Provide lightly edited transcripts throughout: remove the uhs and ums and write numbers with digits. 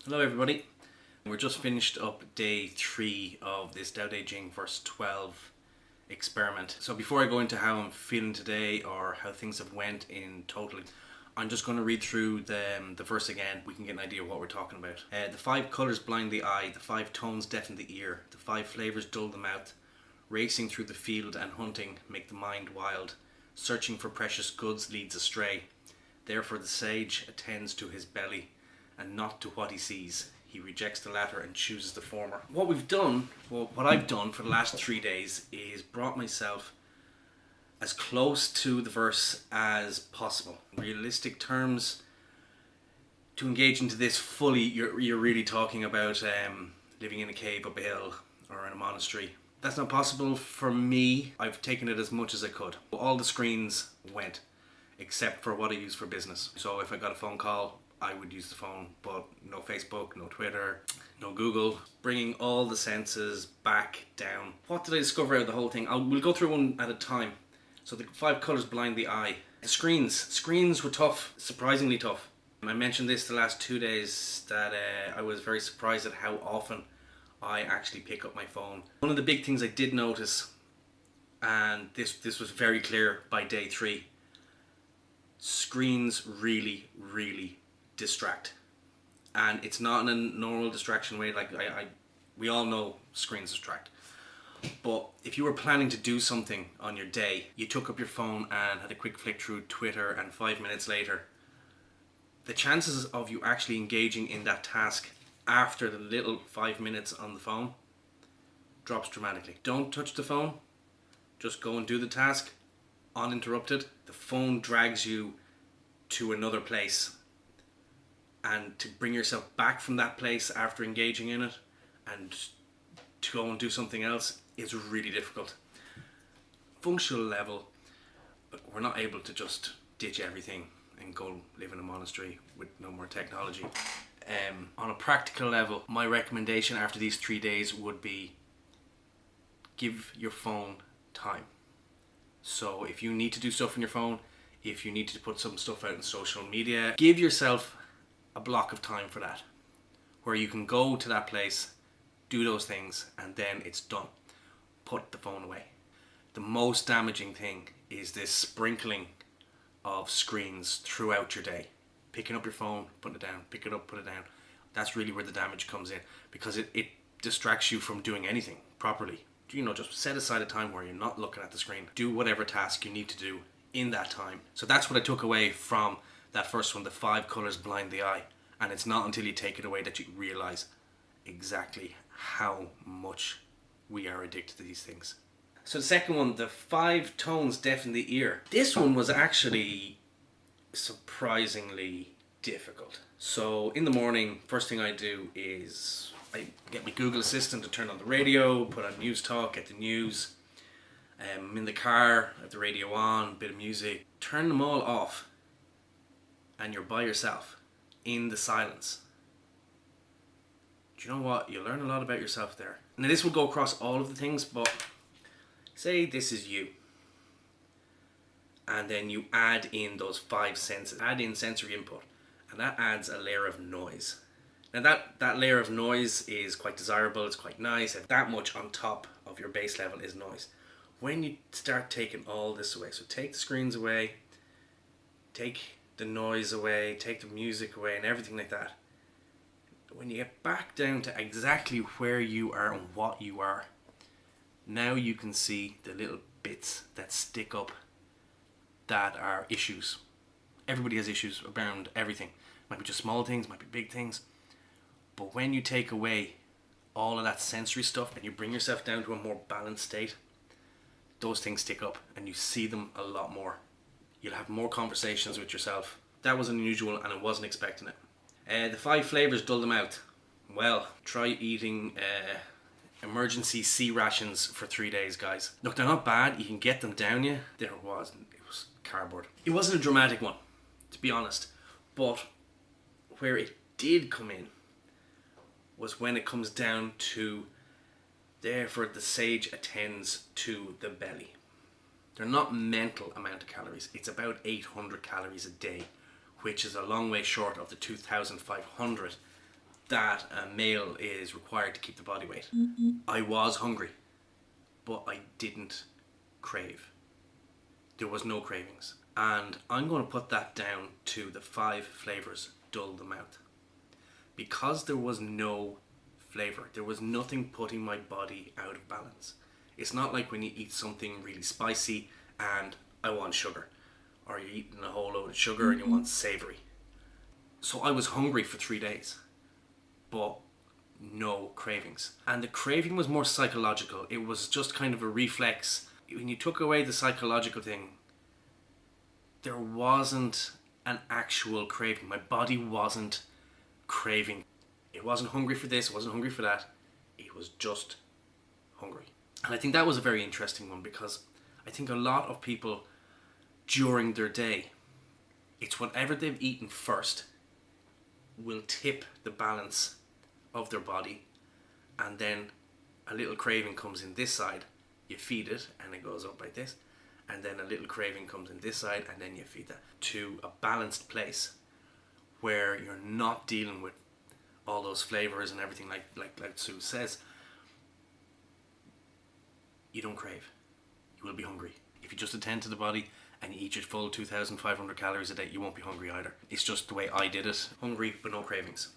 Hello everybody. We're just finished up day 3 of this Tao Te Ching verse 12 experiment. So before I go into how I'm feeling today or how things have went in total, I'm just going to read through the verse again. We can get an idea of what we're talking about. The 5 colours blind the eye, the 5 tones deafen the ear, the 5 flavours dull the mouth, racing through the field and hunting make the mind wild, searching for precious goods leads astray. Therefore the sage attends to his belly and not to what he sees. He rejects the latter and chooses the former. What I've done for the last 3 days is brought myself as close to the verse as possible. In realistic terms, to engage into this fully, you're really talking about living in a cave up a hill or in a monastery. That's not possible for me. I've taken it as much as I could. All the screens went, except for what I use for business. So if I got a phone call, I would use the phone, but no Facebook, no Twitter, no Google. Bringing all the senses back down. What did I discover out of the whole thing? We'll go through one at a time. So the 5 colours blind the eye. The screens were tough, surprisingly tough. I mentioned this the last 2 days that I was very surprised at how often I actually pick up my phone. One of the big things I did notice, and this was very clear by day 3, screens really distract, and it's not in a normal distraction way. Like we all know screens distract, but if you were planning to do something on your day, you took up your phone and had a quick flick through Twitter, and 5 minutes later, the chances of you actually engaging in that task after the little 5 minutes on the phone drops dramatically. Don't touch the phone, just go and do the task uninterrupted. The phone drags you to another place, and to bring yourself back from that place after engaging in it and to go and do something else is really difficult. Functional level, we're not able to just ditch everything and go live in a monastery with no more technology. On a practical level, my recommendation after these 3 days would be give your phone time. So if you need to do stuff on your phone, if you need to put some stuff out in social media, give yourself a block of time for that, where you can go to that place, do those things, and then it's done. Put the phone away. The most damaging thing is this sprinkling of screens throughout your day. Picking up your phone, putting it down, pick it up, put it down. That's really where the damage comes in, because it distracts you from doing anything properly. Just set aside a time where you're not looking at the screen. Do whatever task you need to do in that time. So that's what I took away from that first one, the 5 colours blind the eye. And it's not until you take it away that you realise exactly how much we are addicted to these things. So the second one, the 5 tones deafen the ear. This one was actually surprisingly difficult. So in the morning, first thing I do is I get my Google Assistant to turn on the radio, put on News Talk, get the news. I'm in the car, I have the radio on, bit of music. Turn them all off, and you're by yourself in the silence. Do you know what? You learn a lot about yourself there. Now this will go across all of the things, but say this is you, and then you add in those 5 senses, add in sensory input, and that adds a layer of noise. Now that layer of noise is quite desirable, it's quite nice. That much on top of your base level is noise. When you start taking all this away, so take the screens away, take the noise away, take the music away and everything like that, when you get back down to exactly where you are and what you are, now you can see the little bits that stick up that are issues. Everybody has issues around everything. Might be just small things, might be big things. But when you take away all of that sensory stuff and you bring yourself down to a more balanced state, those things stick up and you see them a lot more. You'll have more conversations with yourself. That was unusual and I wasn't expecting it. The 5 flavours dull the mouth. Well, try eating emergency sea rations for 3 days, guys. Look, they're not bad. You can get them down you. It was cardboard. It wasn't a dramatic one, to be honest. But where it did come in was when it comes down to therefore the sage attends to the belly. They're not mental amount of calories. It's about 800 calories a day, which is a long way short of the 2,500 that a male is required to keep the body weight. I was hungry, but I didn't crave. There was no cravings. And I'm going to put that down to the 5 flavors dull the mouth. Because there was no flavor, there was nothing putting my body out of balance. It's not like when you eat something really spicy and I want sugar, or you're eating a whole load of sugar and you want savory. So I was hungry for 3 days, but no cravings. And the craving was more psychological. It was just kind of a reflex. When you took away the psychological thing, there wasn't an actual craving. My body wasn't craving. It wasn't hungry for this, it wasn't hungry for that. It was just hungry. And I think that was a very interesting one, because I think a lot of people during their day, it's whatever they've eaten first will tip the balance of their body, and then a little craving comes in this side, you feed it and it goes up like this, and then a little craving comes in this side and then you feed that to a balanced place where you're not dealing with all those flavors and everything like Sue says. You don't crave. You will be hungry. If you just attend to the body and you eat your full 2,500 calories a day, you won't be hungry either. It's just the way I did it. Hungry but no cravings.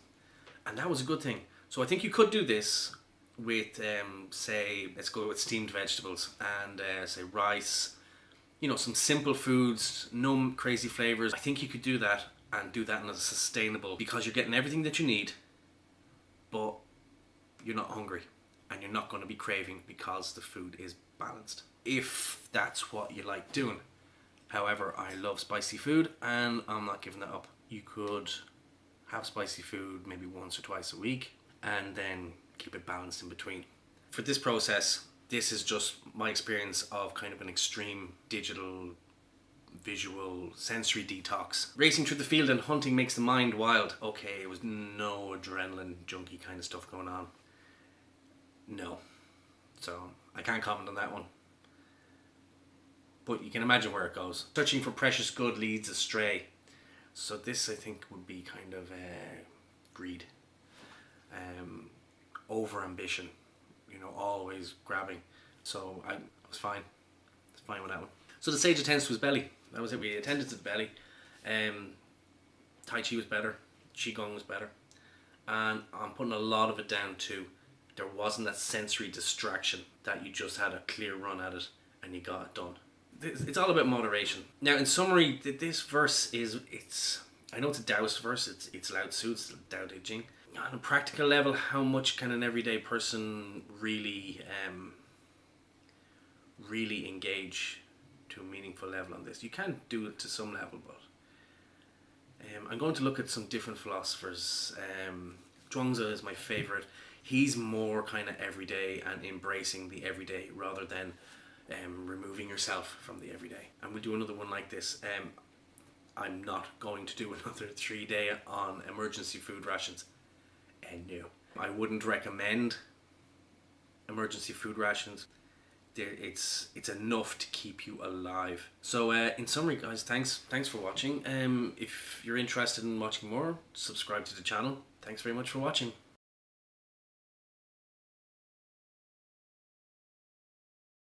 And that was a good thing. So I think you could do this with, say, let's go with steamed vegetables and say rice, you know, some simple foods, no crazy flavors. I think you could do that and do that in a sustainable, because you're getting everything that you need, but you're not hungry and you're not going to be craving because the food is balanced. If that's what you like doing. However, I love spicy food and I'm not giving that up. You could have spicy food maybe once or twice a week and then keep it balanced in between. For this process, this is just my experience of kind of an extreme digital, visual, sensory detox. Racing through the field and hunting makes the mind wild. Okay, it was no adrenaline junkie kind of stuff going on. No. So I can't comment on that one. But you can imagine where it goes. Searching for precious good leads astray. So this, I think, would be kind of greed, over ambition, you know, always grabbing. So I was fine. I was fine with that one. So the sage attends to his belly. That was it. We attended to the belly. Tai Chi was better. Qigong was better. And I'm putting a lot of it down to there wasn't that sensory distraction, that you just had a clear run at it and you got it done. It's all about moderation. Now, in summary, this verse I know it's a Taoist verse, it's Lao Tzu, it's Tao Te Ching. On a practical level, how much can an everyday person really engage to a meaningful level on this? You can do it to some level, but I'm going to look at some different philosophers. Zhuangzi is my favorite. He's more kind of everyday and embracing the everyday rather than removing yourself from the everyday. And we'll do another one like this. I'm not going to do another 3-day on emergency food rations. And no, I wouldn't recommend emergency food rations. It's enough to keep you alive. So in summary, guys, thanks for watching. If you're interested in watching more, subscribe to the channel. Thanks very much for watching.